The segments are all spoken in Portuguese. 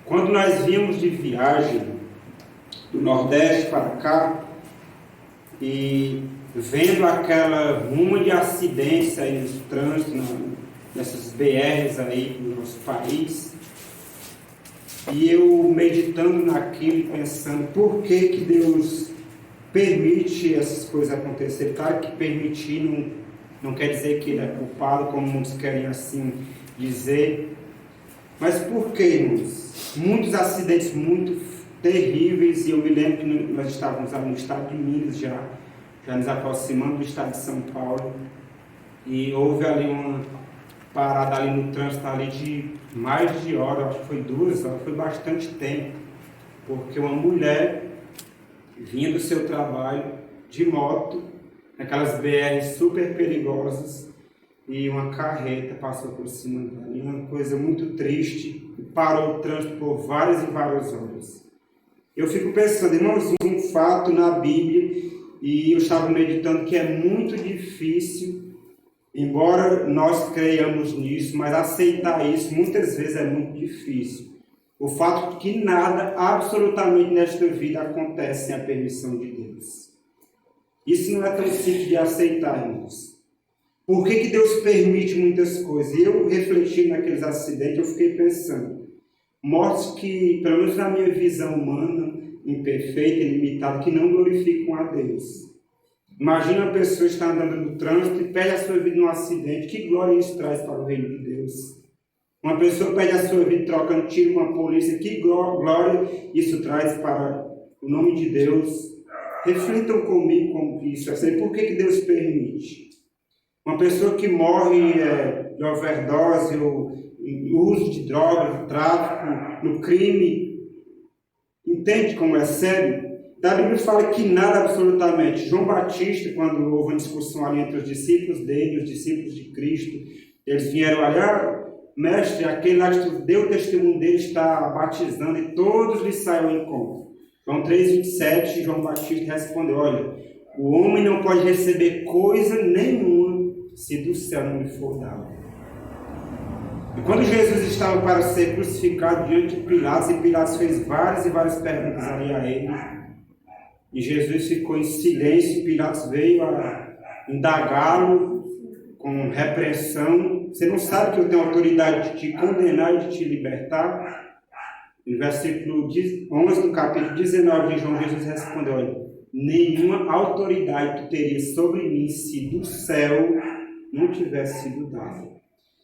Quando nós vínhamos de viagem do Nordeste para cá e vendo aquela ruma de acidentes aí nos trânsitos, nessas BRs aí no nosso país, e eu meditando naquilo e pensando por que Deus permite essas coisas acontecerem. Claro que permitir não quer dizer que Ele é culpado, como muitos querem assim dizer. Mas por que, irmãos? Muitos acidentes muito terríveis, e eu me lembro que nós estávamos no estado de Minas já nos aproximando do estado de São Paulo, e houve ali uma parada ali no trânsito ali de mais de hora, acho que foi 2 horas, foi bastante tempo, porque uma mulher vinha do seu trabalho de moto, naquelas BRs super perigosas, e uma carreta passou por cima dela, e uma coisa muito triste, e parou o trânsito por várias e várias horas. Eu fico pensando, irmãos, um fato na Bíblia, e eu estava meditando que é muito difícil, embora nós creiamos nisso, mas aceitar isso muitas vezes é muito difícil. O fato de que nada, absolutamente nesta vida, acontece sem a permissão de Deus. Isso não é tão simples de aceitar, irmãos. Por que Deus permite muitas coisas? E eu, refletindo naqueles acidentes, eu fiquei pensando, mortes que, pelo menos na minha visão humana, imperfeita e limitada, que não glorificam a Deus. Imagina uma pessoa estar andando no trânsito e perde a sua vida num acidente. Que glória isso traz para o reino de Deus? Uma pessoa perde a sua vida trocando tiro com a polícia. Que glória isso traz para o nome de Deus? Reflitam comigo com isso. Por que Deus permite? Uma pessoa que morre de overdose ou uso de drogas, no tráfico, no crime, entende como é sério? A Bíblia fala que nada absolutamente. João Batista, quando houve uma discussão ali entre os discípulos dele, os discípulos de Cristo, eles vieram olhar, mestre, aquele lá que deu o testemunho dele está batizando e todos lhe saíram ao encontro. João 3,27, João Batista respondeu, olha, o homem não pode receber coisa nenhuma se do céu não lhe for dado. E quando Jesus estava para ser crucificado diante de Pilatos, e Pilatos fez várias e várias perguntas ali a ele, e Jesus ficou em silêncio, e Pilatos veio a indagá-lo com repreensão. Você não sabe que eu tenho autoridade de te condenar e de te libertar? No versículo 11 do capítulo 19 de João, Jesus respondeu, olha, nenhuma autoridade tu teria sobre mim se do céu não tivesse sido dada.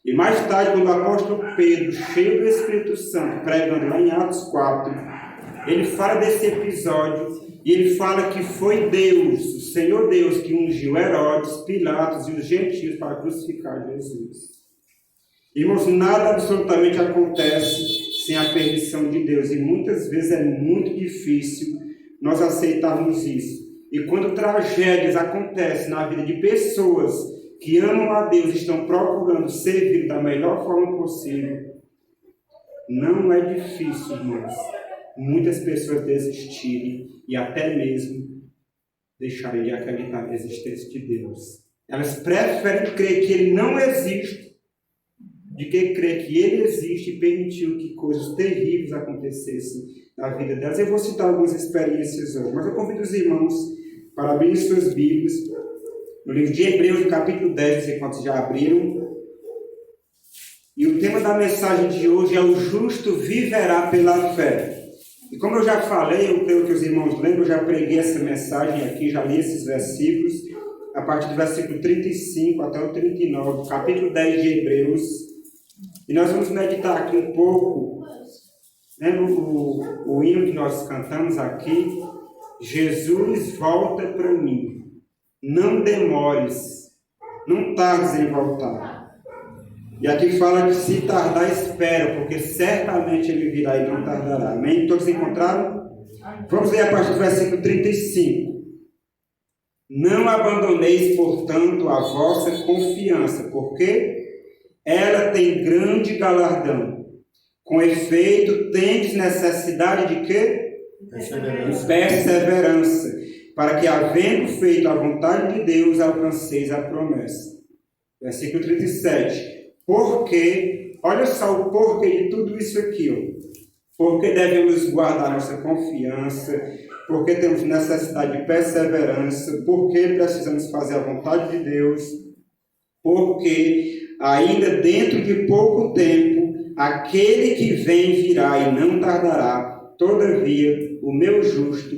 E mais tarde, quando o apóstolo Pedro, cheio do Espírito Santo, pregando lá em Atos 4, ele fala desse episódio e ele fala que foi Deus, o Senhor Deus, que ungiu Herodes, Pilatos e os gentios para crucificar Jesus. Irmãos, nada absolutamente acontece sem a permissão de Deus, e muitas vezes é muito difícil nós aceitarmos isso. E quando tragédias acontecem na vida de pessoas que amam a Deus e estão procurando servir da melhor forma possível, não é difícil, irmãos, muitas pessoas desistirem e até mesmo deixarem de acreditar na existência de Deus. Elas preferem crer que Ele não existe do que crer que Ele existe e permitiu que coisas terríveis acontecessem na vida delas. Eu vou citar algumas experiências hoje, mas eu convido os irmãos para abrirem suas Bíblias no livro de Hebreus, no capítulo 10, não sei quantos já abriram. E o tema da mensagem de hoje é o justo viverá pela fé. E como eu já falei, eu creio que os irmãos lembram, eu já preguei essa mensagem aqui, já li esses versículos, a partir do versículo 35 até o 39, capítulo 10 de Hebreus. E nós vamos meditar aqui um pouco, o hino que nós cantamos aqui, Jesus volta para mim. Não demores, não tardes em voltar. E aqui fala que se tardar, espera, porque certamente Ele virá e não tardará. Amém? Todos encontraram? Vamos ler a partir do versículo 35. Não abandoneis, portanto, a vossa confiança, porque ela tem grande galardão. Com efeito, tendes necessidade de quê? Perseverança. Para que, havendo feito a vontade de Deus, alcanceis a promessa. Versículo 37. Porque, olha só o porquê de tudo isso aqui. Porque devemos guardar nossa confiança, porque temos necessidade de perseverança, porque precisamos fazer a vontade de Deus, porque ainda dentro de pouco tempo, aquele que vem virá e não tardará. Todavia, o meu justo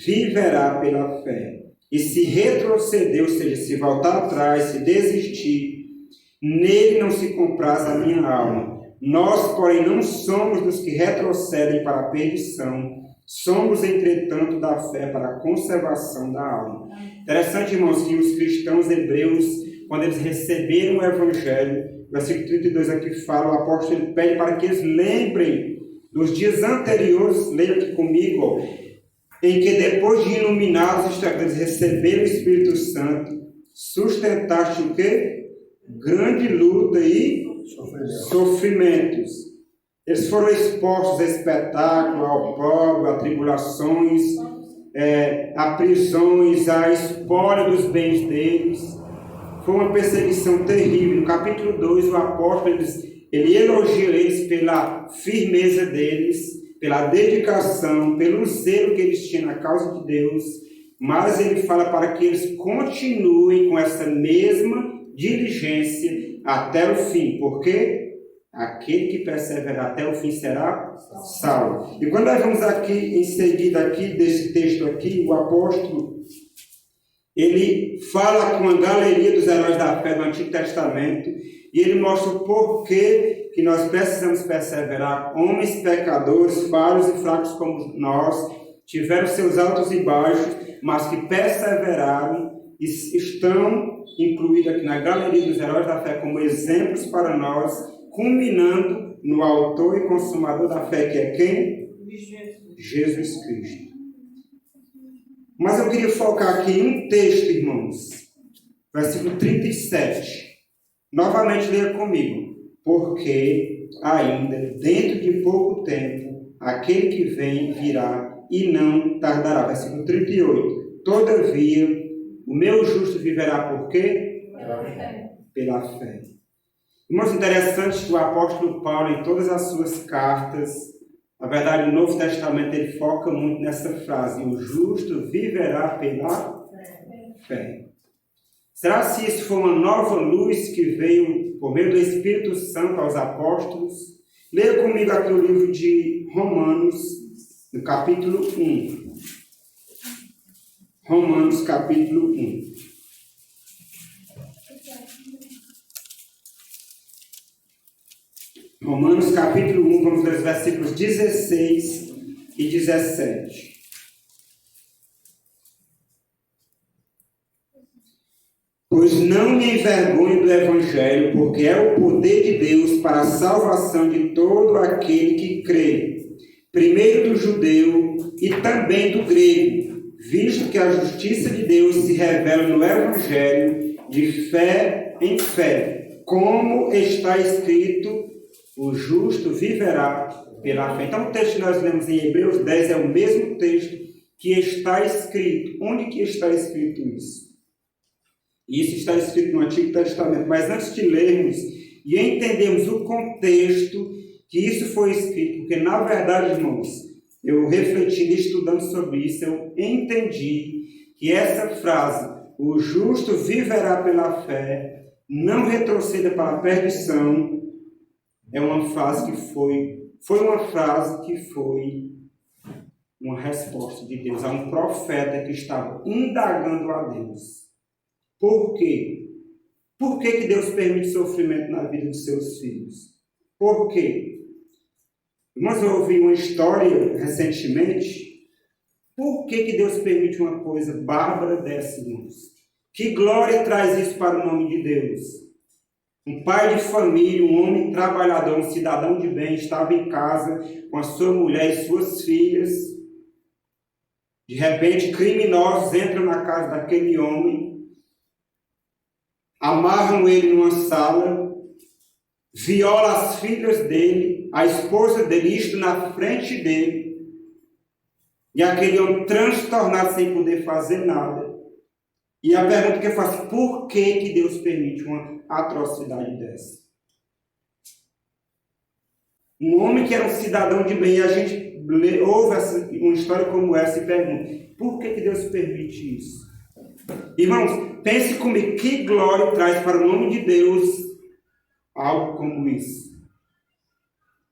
viverá pela fé. E se retroceder, ou seja, se voltar atrás, se desistir, nele não se compraz a minha alma. Nós, porém, não somos dos que retrocedem para a perdição, somos, entretanto, da fé para a conservação da alma. Interessante, irmãos, que os cristãos hebreus, quando eles receberam o Evangelho, versículo 32 aqui fala, o apóstolo pede para que eles lembrem dos dias anteriores, leia aqui comigo, ó, em que depois de iluminados, eles receberam o Espírito Santo, sustentaste o quê? Grande luta e sofrimentos. Eles foram expostos a espetáculo, ao pobre, a tribulações, a prisões, a espólio dos bens deles. Foi uma perseguição terrível. No capítulo 2, o apóstolo ele elogia eles pela firmeza deles, pela dedicação, pelo zelo que eles tinham na causa de Deus, mas ele fala para que eles continuem com essa mesma diligência até o fim, porque aquele que perseverar até o fim será salvo. E quando nós vamos aqui, em seguida aqui, desse texto aqui, o apóstolo, ele fala com a galeria dos heróis da fé do Antigo Testamento, e ele mostra o porquê que nós precisamos perseverar. Homens pecadores, falhos e fracos como nós, tiveram seus altos e baixos, mas que perseveraram e estão incluídos aqui na galeria dos heróis da fé como exemplos para nós, culminando no autor e consumador da fé, que é quem? Jesus Cristo. Mas eu queria focar aqui em um texto, irmãos, versículo 37. Novamente leia comigo. Porque ainda dentro de pouco tempo, aquele que vem virá e não tardará. Versículo 38. Todavia, o meu justo viverá por quê? Pela fé. Irmãos, interessante que o apóstolo Paulo, em todas as suas cartas, na verdade, no Novo Testamento, ele foca muito nessa frase: o justo viverá pela fé. Será se isso foi uma nova luz que veio por meio do Espírito Santo aos apóstolos? Leia comigo aqui o livro de Romanos, no capítulo 1. Romanos, capítulo 1. Romanos, capítulo 1, vamos ler os versículos 16 e 17. Pois não me envergonho do Evangelho, porque é o poder de Deus para a salvação de todo aquele que crê, primeiro do judeu e também do grego, visto que a justiça de Deus se revela no Evangelho de fé em fé, como está escrito: o justo viverá pela fé. Então o texto que nós lemos em Hebreus 10 é o mesmo texto que está escrito. Onde que está escrito isso? Isso está escrito no Antigo Testamento. Mas antes de lermos e entendermos o contexto que isso foi escrito, porque na verdade, irmãos, eu refletindo e estudando sobre isso, eu entendi que essa frase, o justo viverá pela fé, não retroceda para a perdição, é uma frase que foi uma resposta de Deus a um profeta que estava indagando a Deus. Por quê? Por que Deus permite sofrimento na vida dos seus filhos? Por quê? Mas eu ouvi uma história recentemente. Por que Deus permite uma coisa bárbara dessa, irmãos? Que glória traz isso para o nome de Deus? Um pai de família, um homem trabalhador, um cidadão de bem, estava em casa com a sua mulher e suas filhas. De repente, criminosos entram na casa daquele homem, amarram ele numa sala, violam as filhas dele, a esposa dele, isto na frente dele, e aquele homem transtornado sem poder fazer nada. E a pergunta que eu faço: por que Deus permite uma atrocidade dessa? Um homem que era um cidadão de bem. E a gente ouve uma história como essa e pergunta, por que Deus permite isso? Irmãos, pense comigo, que glória traz para o nome de Deus algo como isso.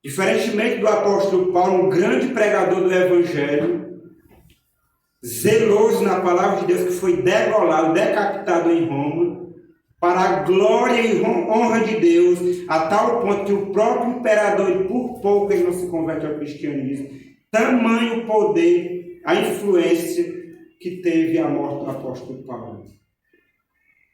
Diferentemente do apóstolo Paulo, um grande pregador do Evangelho, zeloso na palavra de Deus, que foi degolado, decapitado em Roma, para a glória e honra de Deus, a tal ponto que o próprio imperador, e por pouco ele não se converte ao cristianismo, tamanho o poder, a influência que teve a morte do apóstolo Paulo.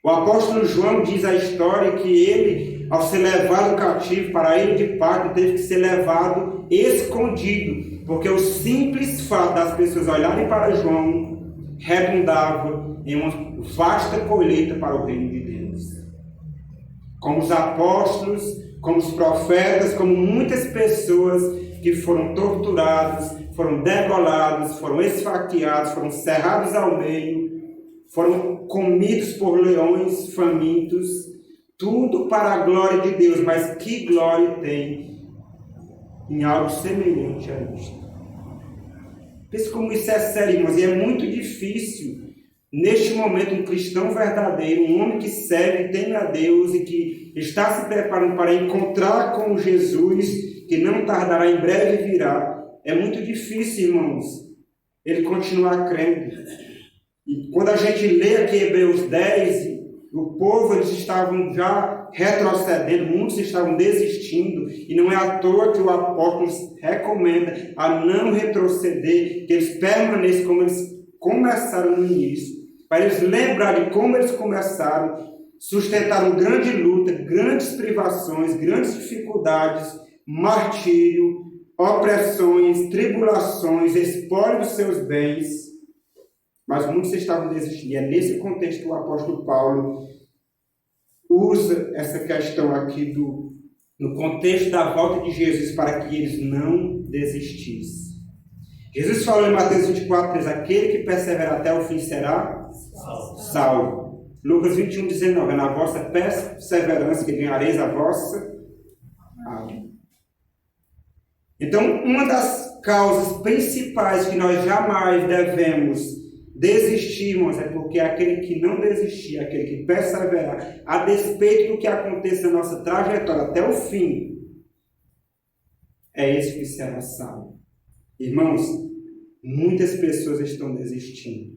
O apóstolo João diz a história que ele, ao ser levado cativo para a ilha de Patmos, teve que ser levado escondido, porque o simples fato das pessoas olharem para João redundava em uma vasta colheita para o reino de Deus. Como os apóstolos, como os profetas, como muitas pessoas que foram torturados, foram degolados, foram esfaqueados, foram cerrados ao meio, foram comidos por leões famintos, tudo para a glória de Deus. Mas que glória tem em algo semelhante a isto? Pense como isso é sério, irmãos, e é muito difícil, neste momento, um cristão verdadeiro, um homem que serve, teme a Deus e que está se preparando para encontrar com Jesus, que não tardará, em breve virá. É muito difícil, irmãos, ele continuar crendo. E quando a gente lê aqui Hebreus 10, o povo, eles estavam já retrocedendo, muitos estavam desistindo, e não é à toa que o apóstolo recomenda a não retroceder, que eles permaneçam como eles começaram no início, para eles lembrarem de como eles começaram, sustentaram grande luta, grandes privações, grandes dificuldades, martírio, opressões, tribulações, espólio dos seus bens, mas muitos estavam desistindo. E é nesse contexto que o apóstolo Paulo usa essa questão aqui no contexto da volta de Jesus, para que eles não desistissem. Jesus falou em Mateus 24:3, aquele que perseverar até o fim será salvo. Lucas 21:19, é na vossa perseverança que ganhareis a vossa alma. Então, uma das causas principais que nós jamais devemos desistirmos é porque aquele que não desistir, aquele que perseverar, a despeito do que aconteça na nossa trajetória até o fim, é esse que será salvo. Irmãos, muitas pessoas estão desistindo.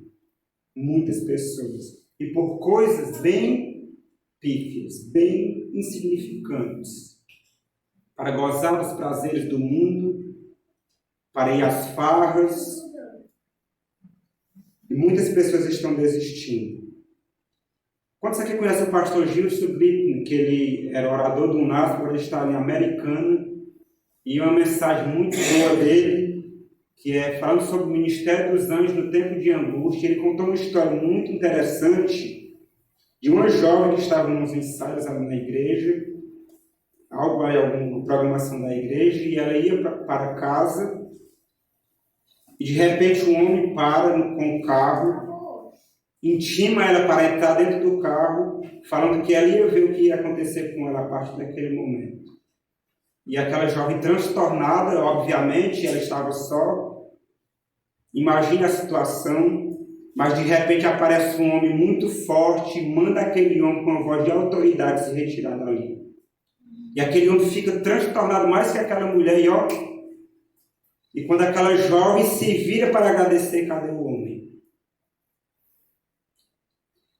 Muitas pessoas. E por coisas bem pífias, bem insignificantes. Para gozar dos prazeres do mundo, para ir às farras. E muitas pessoas estão desistindo. Quantos aqui conhecem o pastor Gilson Glickman, que ele era orador do UNASP, agora ele está em Americana, e uma mensagem muito boa dele, que é falando sobre o ministério dos anjos no tempo de angústia. Ele contou uma história muito interessante de uma jovem que estava nos ensaios na igreja, alguma programação da igreja, e ela ia para casa, e de repente um homem para com o carro, intima ela para entrar dentro do carro, falando que ela ia ver o que ia acontecer com ela a partir daquele momento. E aquela jovem transtornada, obviamente, ela estava só, imagina a situação, mas de repente aparece um homem muito forte, manda aquele homem com uma voz de autoridade se retirar dali. E aquele homem fica transtornado mais que aquela mulher, e quando aquela jovem se vira para agradecer, cadê o homem?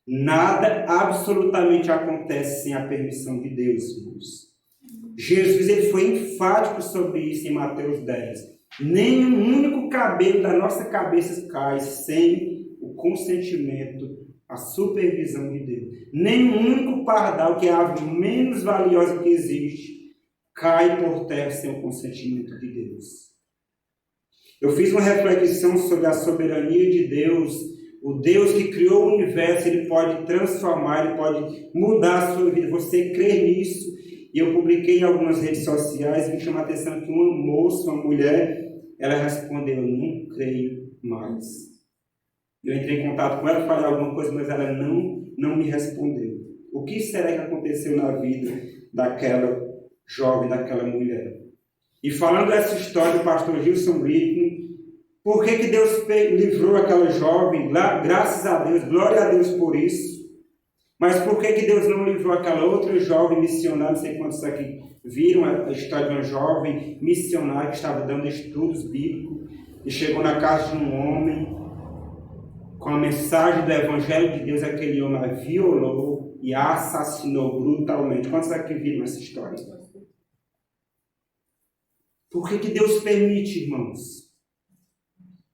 Nada absolutamente acontece sem a permissão de Deus, irmãos. Jesus ele foi enfático sobre isso em Mateus 10. Nem um único cabelo da nossa cabeça cai sem o consentimento, a supervisão de Deus. Nem um único pardal, que é a ave menos valiosa que existe, cai por terra sem o consentimento de Deus. Eu fiz uma reflexão sobre a soberania de Deus. O Deus que criou o universo, ele pode transformar, ele pode mudar a sua vida. Você crê nisso? E eu publiquei em algumas redes sociais e me chamou a atenção que uma moça, uma mulher, ela respondeu, eu não creio mais. Eu entrei em contato com ela, falei alguma coisa, mas ela não me respondeu. O que será que aconteceu na vida daquela jovem, daquela mulher? E falando dessa história do pastor Gilson Britton, por que Deus livrou aquela jovem? Graças a Deus, glória a Deus por isso. Mas por que Deus não livrou aquela outra jovem missionária? Não sei quantos aqui viram a história de uma jovem missionária que estava dando estudos bíblicos e chegou na casa de um homem com a mensagem do Evangelho de Deus. Aquele homem a violou e a assassinou brutalmente. Quantos aqui viram essa história? Por que Deus permite, irmãos?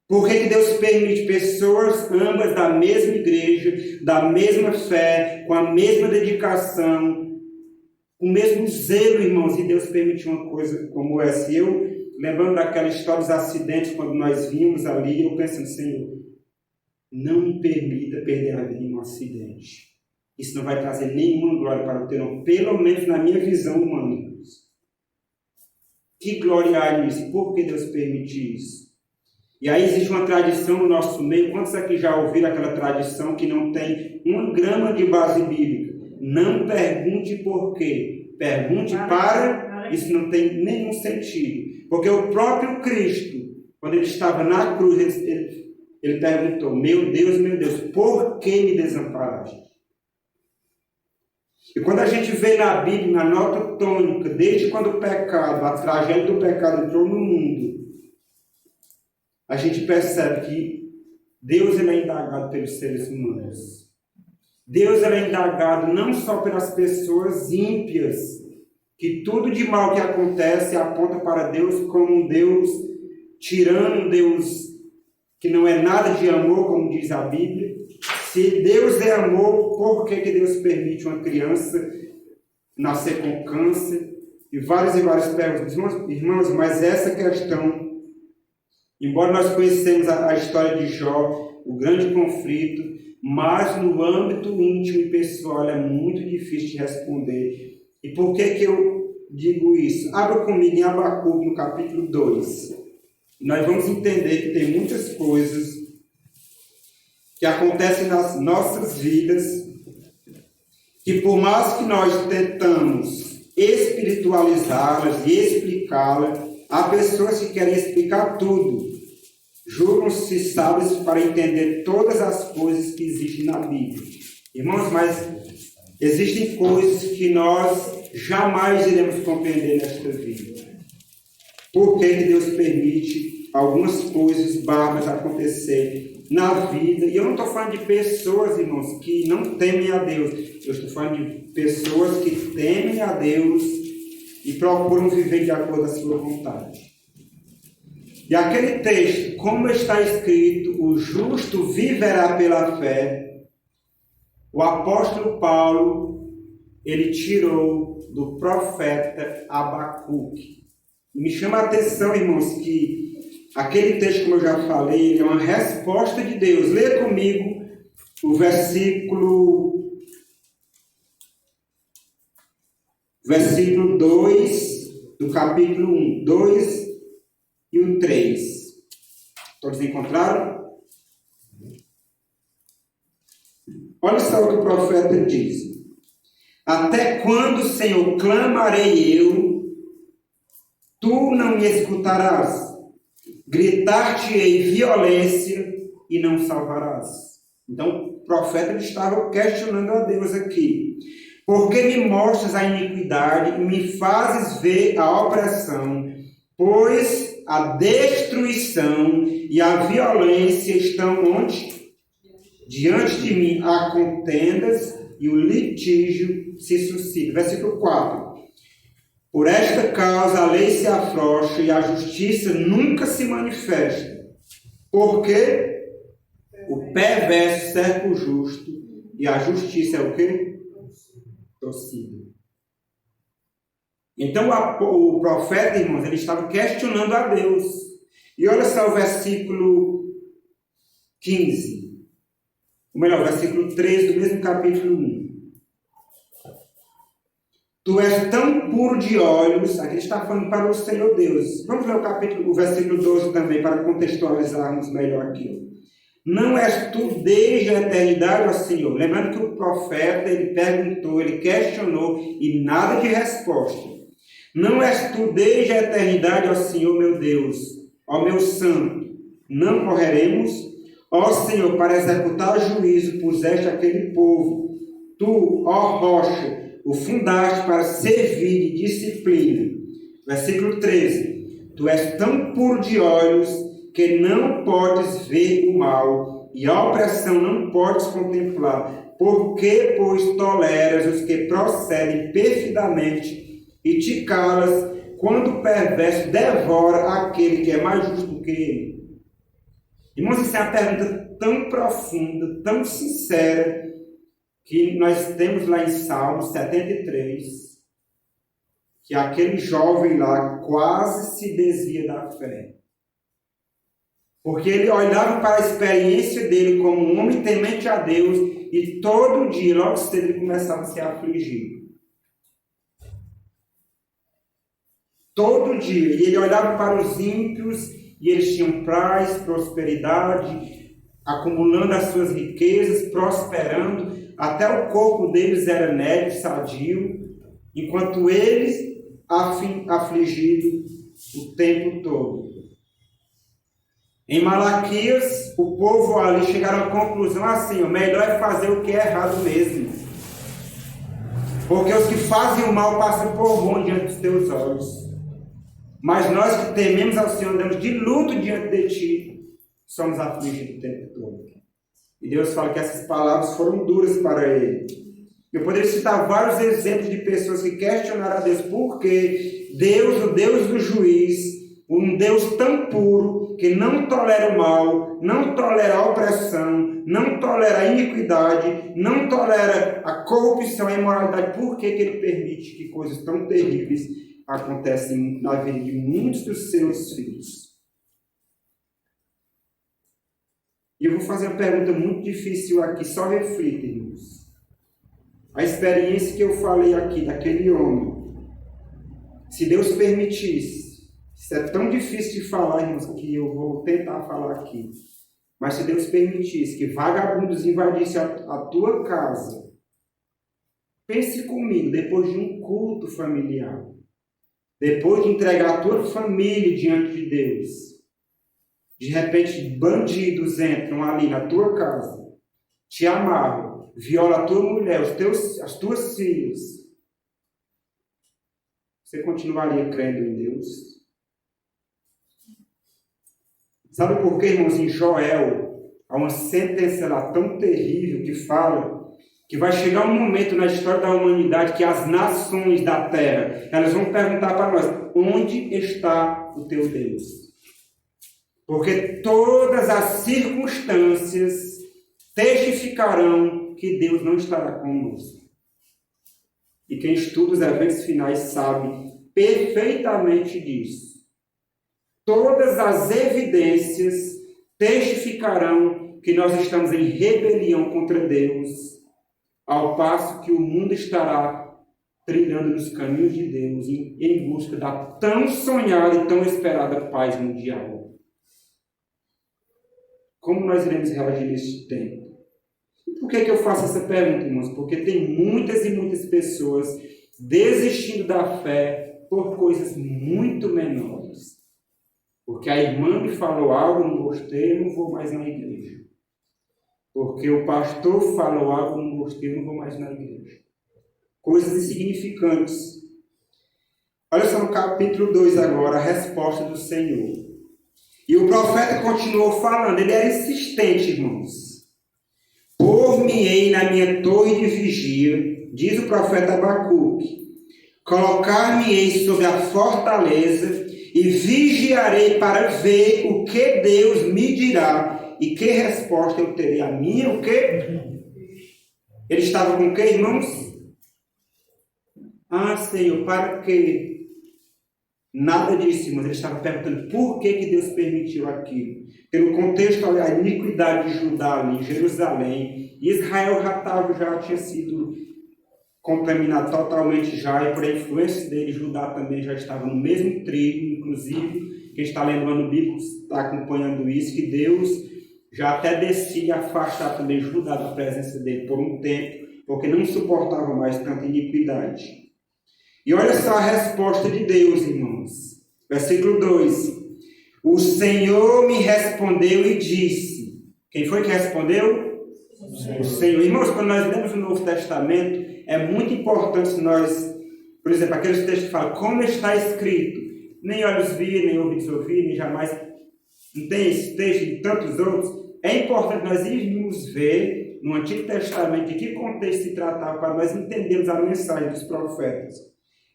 Por que Deus permite pessoas ambas da mesma igreja, da mesma fé, com a mesma dedicação, com o mesmo zelo, irmãos? E Deus permite uma coisa como essa. E eu, lembrando daquela história dos acidentes, quando nós vimos ali, eu pensando, Senhor, não me permita perder a vida em um acidente. Isso não vai trazer nenhuma glória para o teu nome, pelo menos na minha visão humana, irmãos. Que glória há nisso? Por que Deus permite isso? E aí existe uma tradição no nosso meio. Quantos aqui já ouviram aquela tradição que não tem 1 grama de base bíblica? Não pergunte por quê. Pergunte para... Isso não tem nenhum sentido. Porque o próprio Cristo, quando ele estava na cruz, ele perguntou, meu Deus, por que me desamparaste? E quando a gente vê na Bíblia, na nota tônica, desde quando o pecado, a tragédia do pecado entrou no mundo, a gente percebe que Deus ele é indagado pelos seres humanos. Deus ele é indagado não só pelas pessoas ímpias, que tudo de mal que acontece aponta para Deus como um Deus tirano, um Deus que não é nada de amor, como diz a Bíblia. Se Deus é amor, por que Deus permite uma criança nascer com câncer? E várias perguntas. Irmãos, mas essa questão, embora nós conhecemos a história de Jó, o grande conflito, mas no âmbito íntimo e pessoal é muito difícil de responder. E por que eu digo isso? Abra comigo em Abacuque, no capítulo 2. Nós vamos entender que tem muitas coisas que acontecem nas nossas vidas, que por mais que nós tentamos espiritualizá-las e explicá-las, há pessoas que querem explicar tudo. Julgam-se sábios para entender todas as coisas que existem na Bíblia. Irmãos, mas existem coisas que nós jamais iremos compreender nesta vida. Por que Deus permite algumas coisas bárbaras acontecerem na vida? E eu não estou falando de pessoas, irmãos, que não temem a Deus. Eu estou falando de pessoas que temem a Deus e procuram viver de acordo com a sua vontade. E aquele texto, como está escrito, o justo viverá pela fé, o apóstolo Paulo, ele tirou do profeta Abacuque. E me chama a atenção, irmãos, que aquele texto, como eu já falei, é uma resposta de Deus. Leia comigo o versículo 2 do capítulo 1, 2 e o 3. Todos encontraram? Olha só o que o profeta diz. Até quando, Senhor, clamarei eu, tu não me escutarás. Gritar-te-ei violência e não salvarás. Então, o profeta estava questionando a Deus aqui. Porque me mostras a iniquidade e me fazes ver a opressão, pois a destruição e a violência estão onde? Diante de mim há contendas e o litígio se suscita. Versículo 4. Por esta causa a lei se afrouxa e a justiça nunca se manifesta. Porque o perverso cerca o justo e a justiça é o quê? Torcida. Então o profeta, irmãos, ele estava questionando a Deus. E olha só o versículo 15. Ou melhor, o versículo 3 do mesmo capítulo 1. Tu és tão puro de olhos. Aqui está falando para o Senhor Deus. Vamos ler o versículo 12 também, para contextualizarmos melhor aquilo. Não és tu desde a eternidade, ó Senhor. Lembrando que o profeta, ele perguntou, ele questionou, e nada de resposta. Não és tu desde a eternidade, ó Senhor meu Deus, ó meu santo, não morreremos? Ó Senhor, para executar juízo puseste aquele povo. Tu, ó rocha, o fundaste para servir de disciplina. Versículo 13. Tu és tão puro de olhos que não podes ver o mal, e a opressão não podes contemplar. Por que, pois, toleras os que procedem perfidamente e te calas quando o perverso devora aquele que é mais justo do que ele? Irmãos, isso é uma pergunta tão profunda, tão sincera, que nós temos lá em Salmo 73, que aquele jovem lá quase se desvia da fé. Porque ele olhava para a experiência dele como um homem temente a Deus e todo dia, logo cedo, ele começava a se afligir. Todo dia. E ele olhava para os ímpios e eles tinham paz, prosperidade, acumulando as suas riquezas, prosperando. Até o corpo deles era neve, sadio, enquanto eles afligidos o tempo todo. Em Malaquias, o povo ali chegaram à conclusão assim: o melhor é fazer o que é errado mesmo. Porque os que fazem o mal passam por bom diante dos teus olhos. Mas nós que tememos ao Senhor, andamos de luto diante de ti, somos afligidos o tempo todo. E Deus fala que essas palavras foram duras para ele. Eu poderia citar vários exemplos de pessoas que questionaram a Deus, porque Deus, o Deus do juiz, um Deus tão puro, que não tolera o mal, não tolera a opressão, não tolera a iniquidade, não tolera a corrupção e a imoralidade, por que Ele permite que coisas tão terríveis acontecem na vida de muitos dos seus filhos? E eu vou fazer uma pergunta muito difícil aqui, só reflita, irmãos. A experiência que eu falei aqui daquele homem, se Deus permitisse, isso é tão difícil de falar, irmãos, que eu vou tentar falar aqui. Mas se Deus permitisse que vagabundos invadissem a tua casa, pense comigo, depois de um culto familiar, depois de entregar a tua família diante de Deus, de repente bandidos entram ali na tua casa, te amarram, violam a tua mulher, as tuas filhas. Você continuaria crendo em Deus? Sabe por quê, irmãos? Em Joel, há uma sentença lá tão terrível que fala que vai chegar um momento na história da humanidade que as nações da terra, elas vão perguntar para nós: onde está o teu Deus? Porque todas as circunstâncias testificarão que Deus não estará conosco. E quem estuda os eventos finais sabe perfeitamente disso. Todas as evidências testificarão que nós estamos em rebelião contra Deus, ao passo que o mundo estará trilhando nos caminhos de Deus em busca da tão sonhada e tão esperada paz mundial. Como nós iremos reagir neste tempo? E por que eu faço essa pergunta, irmãos? Porque tem muitas e muitas pessoas desistindo da fé por coisas muito menores. Porque a irmã me falou algo, não gostei, eu não vou mais na igreja. Porque o pastor falou algo, não gostei, eu não vou mais na igreja. Coisas insignificantes. Olha só no capítulo 2 agora, a resposta do Senhor. E o profeta continuou falando, ele era insistente, irmãos. Por-me-ei na minha torre de vigia, diz o profeta Abacuque, colocar-me-ei sobre a fortaleza e vigiarei para ver o que Deus me dirá e que resposta eu terei. A minha, o quê? Ele estava com o quê, irmãos? Ah, Senhor, para quê? Nada disso, irmãos. Ele estava perguntando por que Deus permitiu aquilo. Pelo contexto, a iniquidade de Judá ali, em Jerusalém, Israel já tinha sido contaminado totalmente já, e por a influência dele, Judá também já estava no mesmo trilho. Inclusive, quem está lendo o ano bíblico está acompanhando isso, que Deus já até decidia afastar também Judá da presença dele por um tempo, porque não suportava mais tanta iniquidade. E olha só a resposta de Deus, irmãos. Versículo 2. O Senhor me respondeu e disse. Quem foi que respondeu? O Senhor. Irmãos, quando nós lemos o Novo Testamento, é muito importante nós, por exemplo, aqueles textos que falam como está escrito. Nem olhos viram, nem ouvidos ouviram, nem jamais. Não tem esse texto e tantos outros. É importante nós irmos ver no Antigo Testamento de que contexto se tratava para nós entendermos a mensagem dos profetas.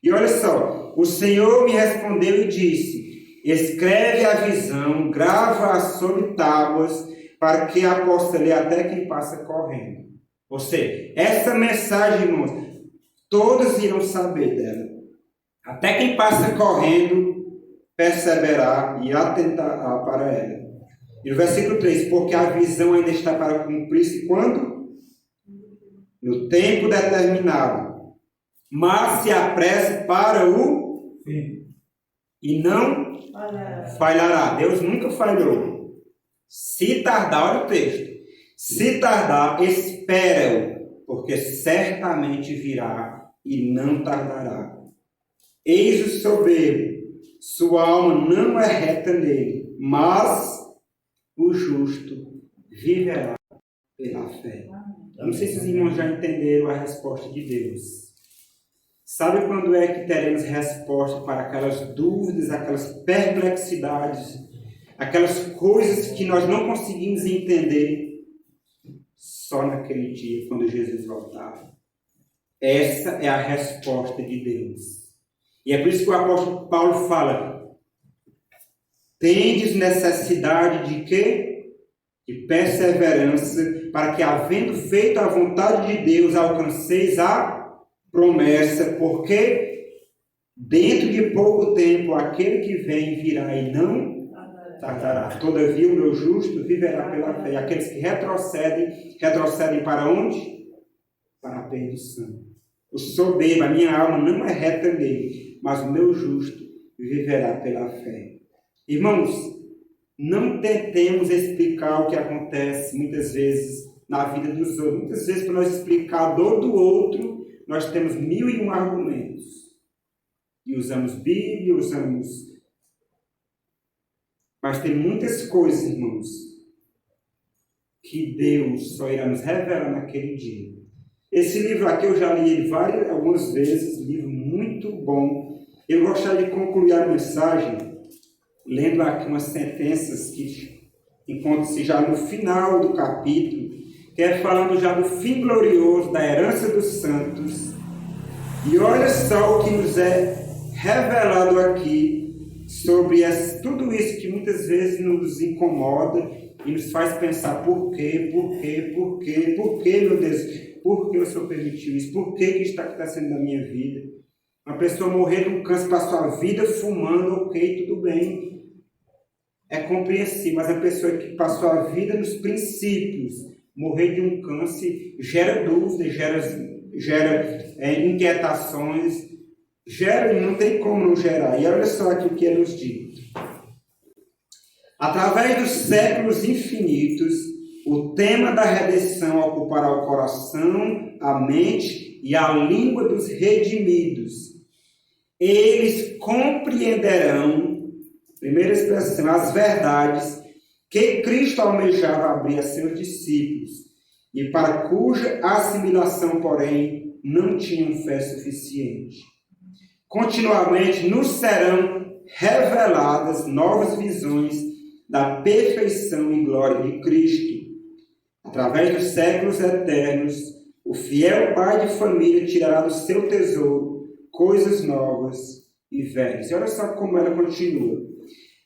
E olha só, o Senhor me respondeu e disse, escreve a visão, grava-a sobre tábuas, para que a possa ler até quem passa correndo. Ou seja, essa mensagem, irmãos, todos irão saber dela. Até quem passa correndo perceberá e atentará para ela. E no versículo 3, porque a visão ainda está para cumprir-se quando? No tempo determinado. Mas se apresse para o fim. E não falhará. Deus nunca falhou. Se tardar, olha o texto. Se tardar, espera-o, porque certamente virá e não tardará. Eis o soberbo, sua alma não é reta nele, mas o justo viverá pela fé. Eu não sei se os irmãos já entenderam a resposta de Deus. Sabe quando é que teremos resposta para aquelas dúvidas, aquelas perplexidades, aquelas coisas que nós não conseguimos entender? Só naquele dia, quando Jesus voltar. Essa é a resposta de Deus. E é por isso que o apóstolo Paulo fala, tendes necessidade de quê? De perseverança, para que, havendo feito a vontade de Deus, alcanceis a promessa, porque dentro de pouco tempo aquele que vem virá e não tardará. Todavia o meu justo viverá pela fé. E aqueles que retrocedem para onde? Para a perdição. O soberbo, a minha alma não é reta nele, mas o meu justo viverá pela fé. Irmãos, não tentemos explicar o que acontece muitas vezes na vida dos outros. Muitas vezes, para nós explicar a dor do outro, nós temos 1001 argumentos. E usamos Bíblia, Mas tem muitas coisas, irmãos, que Deus só irá nos revelar naquele dia. Esse livro aqui eu já li ele algumas vezes, livro muito bom. Eu gostaria de concluir a mensagem lendo aqui umas sentenças que encontram-se já no final do capítulo, que é falando já do fim glorioso, da herança dos santos. E olha só o que nos é revelado aqui sobre tudo isso que muitas vezes nos incomoda e nos faz pensar por quê, meu Deus, por que o Senhor permitiu isso? Por que está acontecendo na minha vida? Uma pessoa morrer de um câncer, passou a vida fumando, ok, tudo bem. É compreensível, mas a pessoa que passou a vida nos princípios, morrer de um câncer, gera dúvidas, gera inquietações, não tem como não gerar. E olha só aqui o que é nos dito. Através dos séculos infinitos, o tema da redenção ocupará o coração, a mente e a língua dos redimidos. Eles compreenderão, primeira expressão, as verdades que Cristo almejava abrir a seus discípulos e para cuja assimilação, porém, não tinham fé suficiente. Continuamente nos serão reveladas novas visões da perfeição e glória de Cristo. Através dos séculos eternos, o fiel pai de família tirará do seu tesouro coisas novas e velhas. E olha só como ela continua.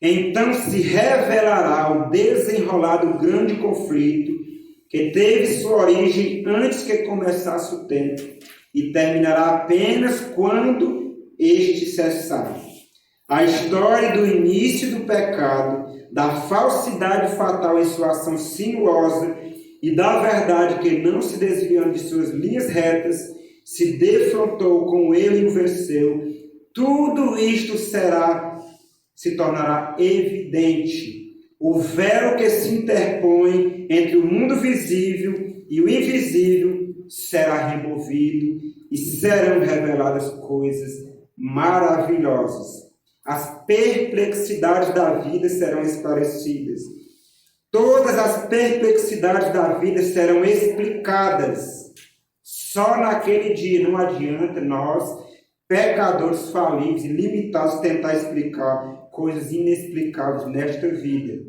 Então se revelará o desenrolar do grande conflito que teve sua origem antes que começasse o tempo e terminará apenas quando este cessar. A história do início do pecado, da falsidade fatal em sua ação sinuosa e da verdade que, não se desviando de suas linhas retas, se defrontou com ele e o venceu, tudo isto se tornará evidente. O véu que se interpõe entre o mundo visível e o invisível será removido e serão reveladas coisas maravilhosos. As perplexidades da vida serão esclarecidas. Todas as perplexidades da vida serão explicadas. Só naquele dia. Não adianta nós, pecadores falíveis e limitados, tentar explicar coisas inexplicáveis nesta vida.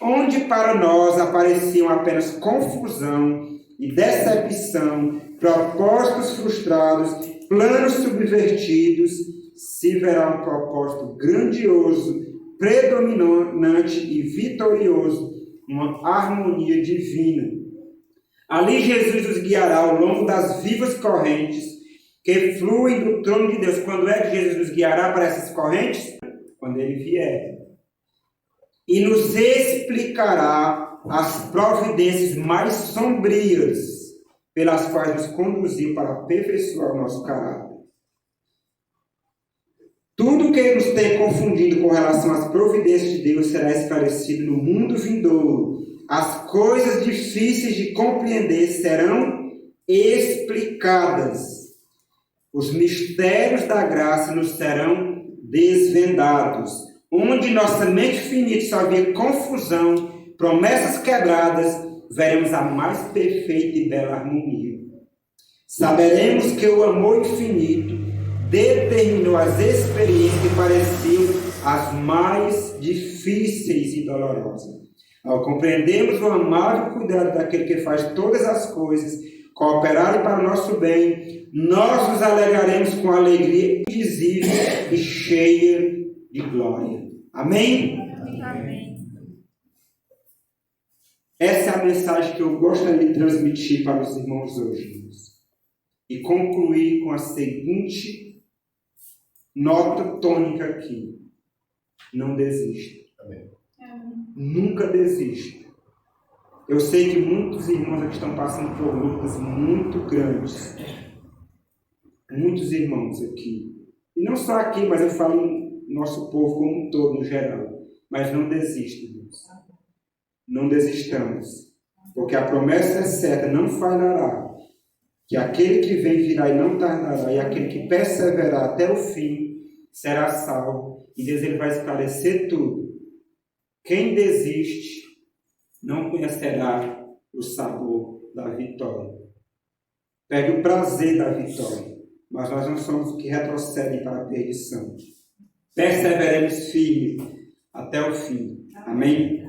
Onde para nós apareciam apenas confusão e decepção, propósitos frustrados, planos subvertidos, se verá um propósito grandioso, predominante e vitorioso, uma harmonia divina. Ali Jesus os guiará ao longo das vivas correntes que fluem do trono de Deus. Quando é que Jesus nos guiará para essas correntes? Quando Ele vier. E nos explicará as providências mais sombrias pelas quais nos conduziu para aperfeiçoar o nosso caráter. Tudo que nos tem confundido com relação às providências de Deus será esclarecido no mundo vindouro. As coisas difíceis de compreender serão explicadas. Os mistérios da graça nos serão desvendados. Onde nossa mente finita só havia confusão, promessas quebradas, veremos a mais perfeita e bela harmonia. Saberemos que o amor infinito determinou as experiências que pareciam as mais difíceis e dolorosas. Ao compreendermos o amável cuidado daquele que faz todas as coisas cooperarem para o nosso bem, nós nos alegraremos com alegria indizível e cheia de glória. Amém? Amém. Essa é a mensagem que eu gostaria de transmitir para os irmãos hoje. E concluir com a seguinte nota tônica aqui. Não desista. Amém. Nunca desista. Eu sei que muitos irmãos aqui estão passando por lutas muito grandes. Muitos irmãos aqui. E não só aqui, mas eu falo no nosso povo como um todo, no geral. Mas não desista, irmãos. Não desistamos. Porque a promessa é certa, não falhará. Que aquele que vem virá e não tardará. E aquele que perseverar até o fim será salvo. E Deus ele vai esclarecer tudo. Quem desiste não conhecerá o sabor da vitória. Pega o prazer da vitória. Mas nós não somos os que retrocedem para a perdição. Perseveremos firmes até o fim. Amém?